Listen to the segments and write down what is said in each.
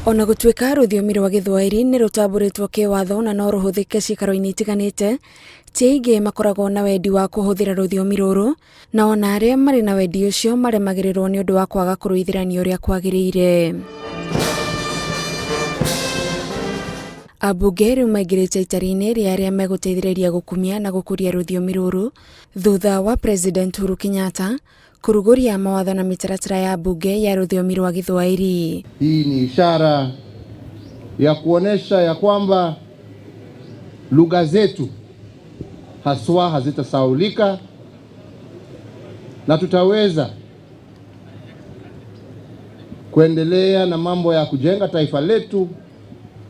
Ona gũtuĩka rũthiomi rwa Gĩthwaĩri nĩ rũtambũrĩtwo kĩwatho na no rũhũthĩke ciikaro-inĩ itiganĩte, ti aingĩ makoragwo na wendi wa kũhũthĩra rũthiomi rũrũ, na ona arĩa marĩ na wendi ũcio maremagĩrĩrwo nĩ ũndũ wa kwaga kũrũithĩrania ũrĩa kwagĩrĩire. Ambunge rĩu maingĩrĩte itari-inĩ rĩa arĩa megũteithĩrĩria gũkumia na gũkũria rũthiomi rũrũ thutha wa President Uhuru Kenyatta kurugũria mawatho na mitaratara ya bunge ya rũthiomi rwa Gĩthwaĩri. Hii ni ishara ya kuonesha ya kwamba lugha zetu haswa hazitasahaulika na tutaweza kuendelea na mambo ya kujenga taifa letu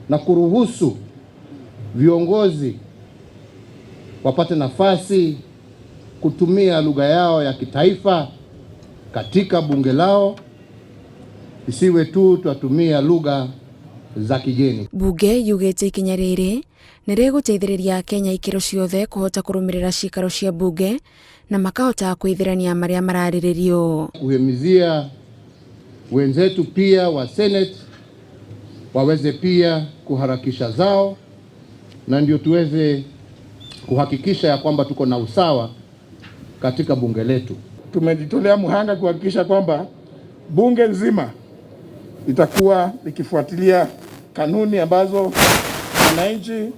na kuruhusu viongozi wapate nafasi kutumia lugha yao ya kitaifa katika bunge lao, isiwe tu tuatumia lugha za kigeni. Bunge yugĩte ikinya rĩrĩ nĩ rĩgũteithĩrĩria Kenya ikĩro ciothe kũhota kũrũmĩrĩra ciikaro cia bunge na makahota kwĩthĩrania marĩa mararĩrĩrio. Kuhimizia wenzetu pia wa Senate waweze pia kuharakisha zao, na ndio tuweze kuhakikisha ya kwamba tuko na usawa katika bunge letu. Tumejitolea muhanga kuhakikisha kwamba bunge nzima itakuwa ikifuatilia kanuni ambazo wananchi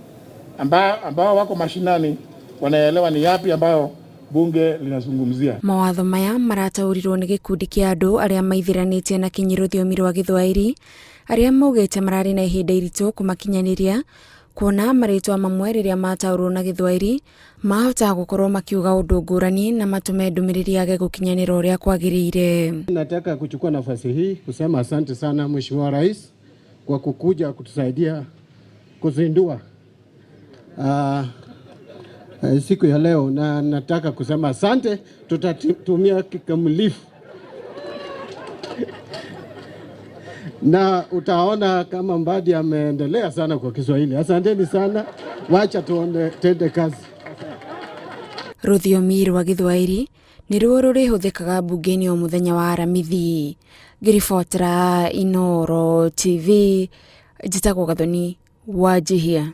ambao wako mashinani wanaelewa ni yapi ambayo bunge linazungumzia. Mawatho maya marataurirwo nĩ gĩkundi kĩa andũ arĩa maithiranĩtie na kinyi rũthiomi rwa Gĩthwaĩri, arĩa maugĩte mararĩ na ihinda iritũ kũmakinyanĩria, kuona marĩtwa mamwe rĩrĩa mataũrwo na Gĩthwaĩri mahota gũkorwo makiuga ũndũ ngũrani na matume ndũmĩrĩri yage gũkinyanĩra ũrĩa kwagĩrĩire. Nataka kuchukua nafasi hii kusema asante sana Mheshimiwa Rais kwa kukuja kutusaidia kuzindua siku ya leo, na nataka kusema asante, tutatumia kikamilifu na utaona kama Mbadi ameendelea sana kwa Kiswahili. Asanteni sana, wacha tuende kazi. Rũthiomi rwa Gĩthwaĩri nĩruo rũrĩhũthĩkaga bunge-inĩ o mũthenya wa aramithi. Ngĩribotera Inooro TV, njĩtagwo Gathoni Wanjihia.